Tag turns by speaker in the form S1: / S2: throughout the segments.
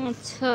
S1: আচ্ছা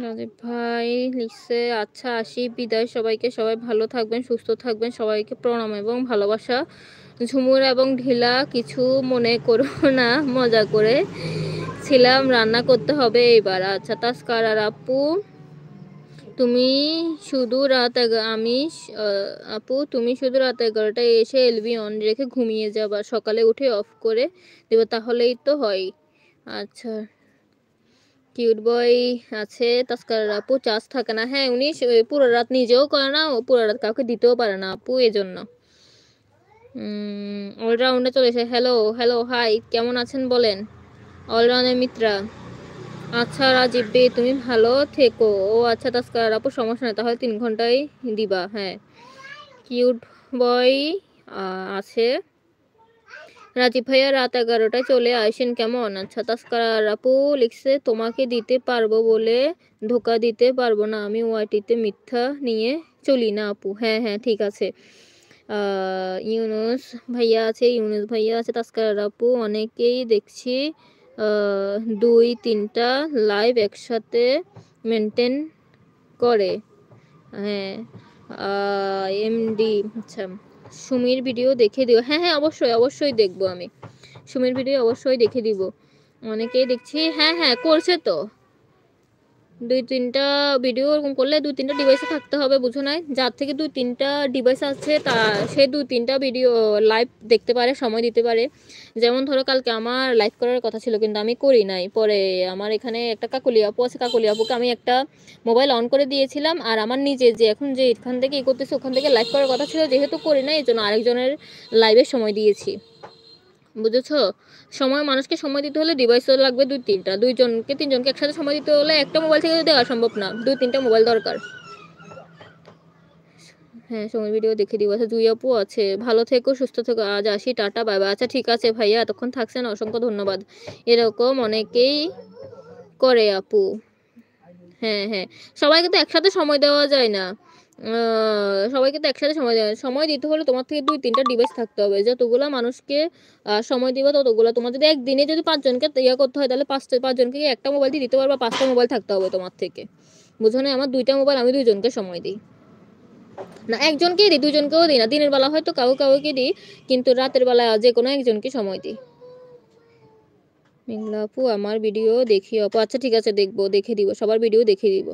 S1: রাজীব ভাই লিখছে, আচ্ছা আসি, বিদায় সবাইকে, সবাই ভালো থাকবেন, সুস্থ থাকবেন, সবাইকে প্রণাম এবং ভালোবাসা। ঝুমুর এবং ঢিলা, কিছু মনে করো না, মজা করে ছিলাম, রান্না করতে হবে এইবার। আচ্ছা তাস্কার আর আপু, তুমি শুধু আপু তুমি শুধু রাত 11টায় এসে এলবি অন রেখে ঘুমিয়ে যাবা, সকালে উঠে অফ করে দেবো, তাহলেই তো হয়। আচ্ছা কিউট বয় আছে। তাস্কার আপু চার্জ থাকে না, হ্যাঁ উনি পুরো রাত নিজেও করে না, ও পুরো রাত কাউকে দিতেও পারে না আপু, এজন্য। অলরাউন্ডে চলে এসে হ্যালো হ্যালো হাই, কেমন আছেন বলেন অলরাউন্ডের মিত্রা। আচ্ছা রাজীব বে, তুমি ভালো থেকো। ও আচ্ছা তাস্কার আপু সমস্যা নেই, তাহলে 3 ঘন্টায় দিবা। হ্যাঁ কিউট বয় আছে। রাজীব ভাইয়া রাত 11টায় চলে আসেন কেমন। আচ্ছা তাস্কার আপু লিখছে, তোমাকে দিতে পারবো বলে ধোকা দিতে পারবো না, আমি ওয়াইটিতে মিথ্যা নিয়ে চলি না আপু। হ্যাঁ হ্যাঁ ঠিক আছে। ইউনুস ভাইয়া আছে, ইউনুস ভাইয়া আছে। তাস্কার আপু অনেকেই দেখছি 2-3টা লাইভ একসাথে মেনটেন করে। হ্যাঁ এমডি। আচ্ছা সুমির ভিডিও দেখে দিও। হ্যাঁ হ্যাঁ অবশ্যই অবশ্যই দেখবো, আমি সুমির ভিডিও অবশ্যই দেখে দিব। অনেকেই দেখছি, হ্যাঁ হ্যাঁ করছে তো, 2-3টা ভিডিও ওরকম করলে 2-3টা ডিভাইসে থাকতে হবে, বুঝো নাই, যার থেকে 2-3টা ডিভাইস আছে তা সে 2-3টা ভিডিও লাইভ দেখতে পারে, সময় দিতে পারে। যেমন ধরো কালকে আমার লাইভ করার কথা ছিল কিন্তু আমি করি নাই, পরে আমার এখানে একটা কাকুলি আপু আছে, কাকুলি আপুকে আমি একটা মোবাইল অন করে দিয়েছিলাম, আর আমার নিজে যে এখন যে এখান থেকে করতেছি ওখান থেকে লাইভ করার কথা ছিল, যেহেতু করি নাই এই জন্য আরেকজনের লাইভের সময় দিয়েছি, বুঝেছো। সময় মানুষকে সময় দিতে হলে ডিভাইসও লাগবে 2-3টা, 2জনকে 3জনকে একসাথে সময় দিতে হলে একটা মোবাইল থেকে দেওয়া সম্ভব না, 2-3টা মোবাইল দরকার। হ্যাঁ সময় ভিডিও দেখে দিব। আচ্ছা জুই আপু আছে, ভালো থেকো সুস্থ থেকো, আজ আসি, টাটা বাই বাই। আচ্ছা ঠিক আছে ভাইয়া, এতক্ষণ থাকছেন অসংখ্য ধন্যবাদ। এরকম অনেকেই করে আপু। হ্যাঁ হ্যাঁ সবাইকে তো একসাথে সময় দেওয়া যায় না, সবাইকে তো একসাথে সময় দিতে হলে তোমার থেকে 2-3টা ডিভাইস থাকতে হবে, যতগুলা মানুষকে সময় দিবা ততগুলো। তোমার যদি একদিনে যদি 5জনকে ইয়ে করতে হয় তাহলে 5জনকে একটা মোবাইল দিয়ে দিতে পারবা, 5টা মোবাইল থাকতে হবে তোমার থেকে, বুঝো না। আমার 2টা মোবাইল, আমি 2জনকে সময় দিই না, একজনকেই দিই, 2জনকেও দিই না। দিনের বেলা হয়তো কাউকে দিই, কিন্তু রাতের বেলা যে কোনো একজনকে সময় দিই। মেঘলা আপু আমার ভিডিও দেখি আপু। আচ্ছা ঠিক আছে দেখবো, দেখে দিব, সবার ভিডিও দেখে দিব।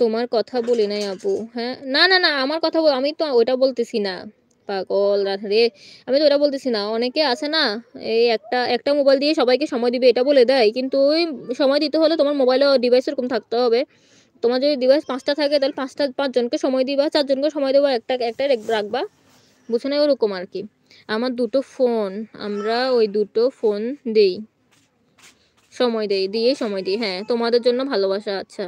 S1: তোমার কথা বলি নাই আপু। হ্যাঁ না না না আমার কথা আমি তো ওটা বলতেছি না, পাগল রে, আমি তো ওটা বলতেছি না। অনেকে আছে না এই একটা একটা মোবাইল দিয়ে সবাইকে সময় দিবে এটা বলে দেয়, কিন্তু ওই সময় দিতে হলে তোমার মোবাইলে ডিভাইস এরকম থাকতে হবে। তোমার যদি ডিভাইস 5টা থাকে তাহলে 5জনকে সময় দিবা, 4জনকে সময় দেবো, একটা রাখবা, বুঝো না, ওরকম আর কি। আমার 2টো ফোন, আমরা ওই 2টো ফোন দেই, সময় দেই, দিয়ে সময় দিই। হ্যাঁ তোমাদের জন্য ভালোবাসা। আচ্ছা